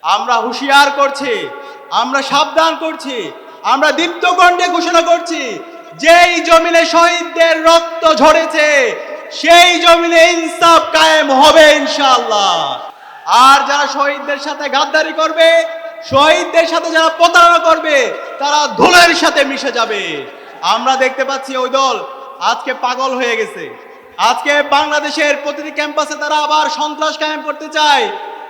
আমরা হুঁশিয়ার করছি, আমরা সাবধান করছি, আমরা দীপ্ত কণ্ঠে ঘোষণা করছি, যেই জমিনে শহীদদের রক্ত ঝরেছে সেই জমিনে ইনসাফ কায়েম হবে ইনশাআল্লাহ। আর যারা শহীদদের সাথে গাদ্দারি করবে, শহীদদের সাথে যারা প্রতারণা করবে, তারা ধুলোর সাথে মিশে যাবে। আমরা দেখতে পাচ্ছি ওই দল আজকে পাগল হয়ে গেছে। আজকে বাংলাদেশের প্রতিটি ক্যাম্পাসে তারা আবার সন্ত্রাস কায়েম করতে চায়,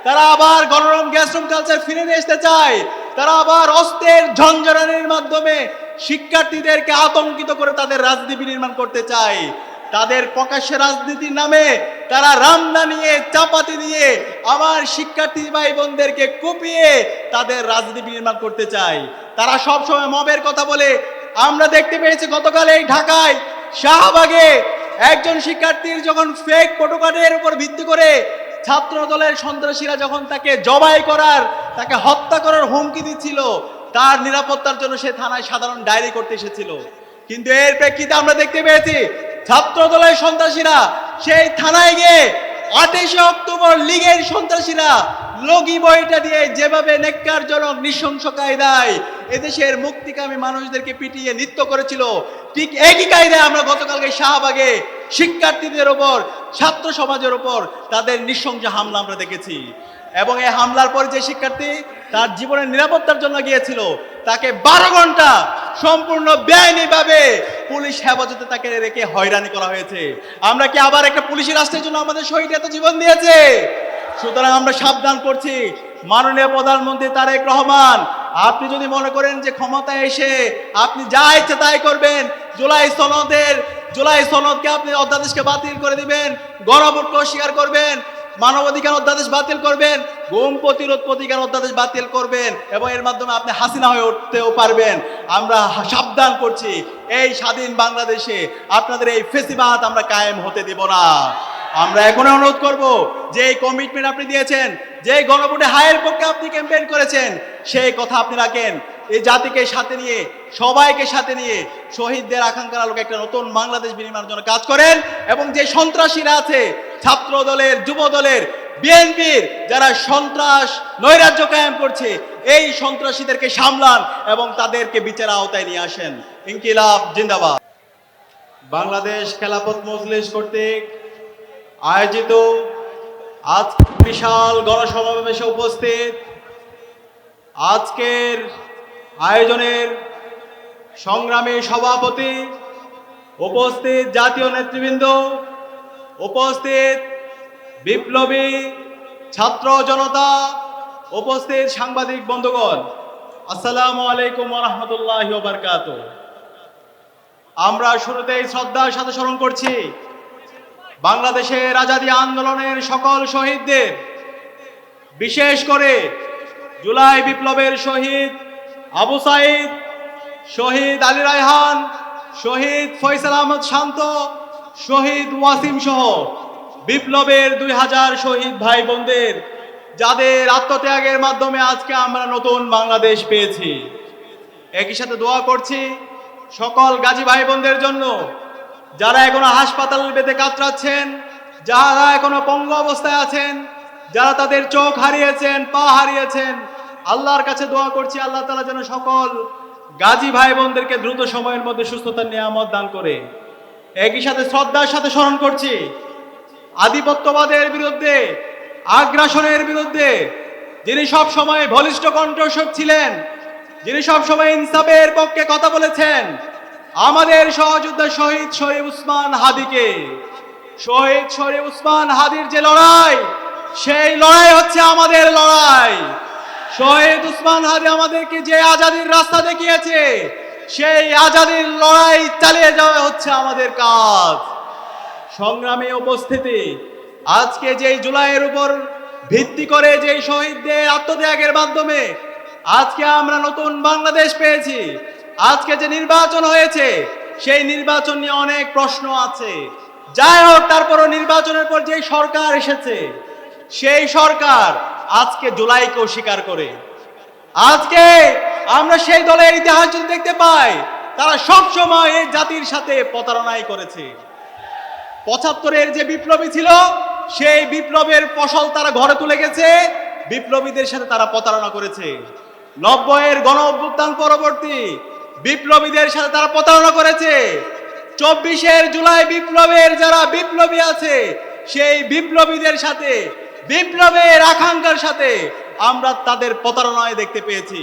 তারা আবার গণরম গ্যাসরুম কালচার ফিরে নিয়ে আসতে চায়, তারা আবার অস্ত্রের ঝঞ্ঝানির মাধ্যমে শিক্ষার্থীদেরকে আতঙ্কিত করে তাদের রাজনীতি বিনির্মাণ করতে চায়। তাদের প্রকাশ্যে রাজনীতির নামে তারা রামদা নিয়ে, চাপাতি দিয়ে আমার শিক্ষার্থী ভাই বোনদেরকে কুপিয়ে তাদের রাজনীতি নির্মাণ করতে চায়। তারা সবসময় মবের কথা বলে। আমরা দেখতে পেয়েছি গতকাল এই ঢাকায় শাহবাগে একজন শিক্ষার্থীর যখন ফেক ফটোকার্ডের উপর ভিত্তি করে ছাত্র দলের সন্ত্রাসীরা যখন তাকে জবাই করার, তাকে হত্যা করার হুমকি দিচ্ছিল, তার নিরাপত্তার জন্য সে থানায় সাধারণ ডায়েরি করতে এসেছিল। কিন্তু এর প্রেক্ষিতে আমরা দেখতে পেয়েছি ছাত্র দলের সন্ত্রাসীরা সেই থানায় গিয়ে 28 অক্টোবর লীগের সন্ত্রাসীরা লগি বইটা দিয়ে যেভাবে নেককারজনক নৃশংস কায়দায় এদেশের মুক্তিকামী মানুষদেরকে পিটিয়ে নৃত্য করেছিল, ঠিক একই কায়দায় আমরা গতকালকে শাহবাগে শিক্ষার্থীদের ওপর, ছাত্র সমাজের ওপর তাদের নৃশংস হামলা আমরা দেখেছি। এবং এই হামলার পর যে শিক্ষার্থী তার জীবনের নিরাপত্তার জন্য গিয়েছিল, তাকে 12 ঘন্টা সম্পূর্ণ বেআইনিভাবে পুলিশ হেফাজতে তাকে রেখে হয়রানি করা হয়েছে। আমরা কি আবার একটা পুলিশি রাষ্ট্রের জন্য আমাদের শহীদ এত জীবন দিয়েছে? সুতরাং আমরা সাবধান করছি, মাননীয় প্রধানমন্ত্রী তারেক রহমান, আপনি যদি মনে করেন যে ক্ষমতায় এসে আপনি যা ইচ্ছে তাই করবেন, জুলাই সনদকে আপনি অধ্যাদেশকে বাতিল করে দিবেন, গণভোটকে অস্বীকার করবেন, মানবাধিকার অধ্যাদেশ বাতিল করবেন, গুম প্রতিরোধ প্রতিকার অধ্যাদেশ বাতিল করবেন এবং এর মাধ্যমে আপনি হাসিনা হয়ে উঠতেও পারবেন। আমরা সাবধান করছি, এই স্বাধীন বাংলাদেশে আপনাদের এই ফেসিবাদ আমরা কায়েম হতে দিব না। আমরা এখন অনুরোধ করব, যে এই কমিটমেন্ট আপনি দিয়েছেন, যে গণভোটে হায়ের পক্ষে আপনি ক্যাম্পেইন করেছেন, সেই কথা আপনি রাখেন। এই জাতিকে সাথে নিয়ে, সবাইকে সাথে নিয়ে শহীদদের আকাঙ্ক্ষার আলোকে একটা নতুন বাংলাদেশ বিনির্মাণের জন্য কাজ করেন। এবং যে সন্ত্রাসীরা আছে, ছাত্র দলের, যুব দলের, বিএনপির যারা সন্ত্রাস নৈরাজ্য কায়েম করছে, এই সন্ত্রাসীদেরকে সামলান এবং তাদেরকে বিচারের আওতায় নিয়ে আসেন। ইনকিলাব জিন্দাবাদ। বাংলাদেশ খেলাফত মজলিস কর্তৃক আয়োজিত আজ বিশাল গণসমাবেশে উপস্থিত আজকের আয়োজনের সংগ্রামী সভাপতি, উপস্থিত জাতীয় নেতৃবৃন্দ, উপস্থিত বিপ্লবী ছাত্র জনতা, উপস্থিত সাংবাদিক বন্ধুগণ, আসসালামু আলাইকুম ওয়া রাহমাতুল্লাহি ওয়া বারাকাতুহু। আমরা শুরুতেই শ্রদ্ধার সাথে স্মরণ করছি বাংলাদেশের আজাদী আন্দোলনের সকল শহীদদের, বিশেষ করে জুলাই বিপ্লবের শহীদ আবু সাইদ, শহীদ আলী রায়হান, শহীদ ফয়সাল আহমদ শান্ত, শহীদ ওয়াসিম সহ বিপ্লবের 2000 শহীদ ভাই বোনদের, যাদের আত্মত্যাগের মাধ্যমে আজকে আমরা নতুন বাংলাদেশ পেয়েছি। একই সাথে দোয়া করছি সকল গাজী ভাই বোনদের জন্য, যারা এখনো হাসপাতাল বেঁধে কাতরাচ্ছেন, যারা এখনো পঙ্গু অবস্থায় আছেন, যারা তাদের চোখ হারিয়েছেন, পা হারিয়েছেন। আল্লাহর কাছে দোয়া করছি আল্লাহ তাআলা যেন সকল গাজী ভাই বোনদেরকে দ্রুত সময়ের মধ্যে সুস্থতার নিয়ামত দান করে। একই সাথে শ্রদ্ধার সাথে স্মরণ করছি আধিপত্যবাদের বিরুদ্ধে, আগ্রাসনের বিরুদ্ধে যিনি সব সময় বলিষ্ঠ কণ্ঠস্বর ছিলেন, যিনি সব সময় ইনসাফের পক্ষে কথা বলেছেন, আমাদের সহযোদ্ধা শহীদ শরীফ উসমান হাদিকে। শহীদ শরীফ উসমান হাদির যে লড়াই, সেই লড়াই হচ্ছে আমাদের লড়াই। শহীদ উসমান হাদি আমাদেরকে যে আজাদির রাস্তা দেখিয়েছে, সেই আজাদির লড়াই চালিয়ে যাওয়া হচ্ছে আমাদের কাজ। সংগ্রামী উপস্থিতি, আজকে যেই জুলাইয়ের উপর ভিত্তি করে যেই শহীদদের আত্মত্যাগের মাধ্যমে আজকে আমরা নতুন বাংলাদেশ পেয়েছি, আজকে যে নির্বাচন হয়েছে, সেই নির্বাচন নিয়ে অনেক প্রশ্ন আছে। যাই হোক, তারপরও নির্বাচনের পর যে সরকার এসেছে, সেই সরকার আজকে জুলাইকেও স্বীকার করে। আজকে আমরা সেই দলের ইতিহাস যদি দেখতে পাই, তারা সব সময় এই জাতির সাথে প্রতারণাই করেছে। 75-এর যে বিপ্লবী ছিল, সেই বিপ্লবের ফসল তারা ঘরে তুলে গেছে। বিপ্লবীদের সাথে তারা প্রতারণা করেছে। 90-এর গণ অভ্যুত্থান পরবর্তী বিপ্লবীদের সাথে তারা প্রতারণা করেছে। 24-এর জুলাই বিপ্লবের যারা বিপ্লবী আছে সেই বিপ্লবীদের সাথে, বিপ্লবের আকাঙ্ক্ষার সাথে আমরা তাদের প্রতারণায় দেখতে পেয়েছি।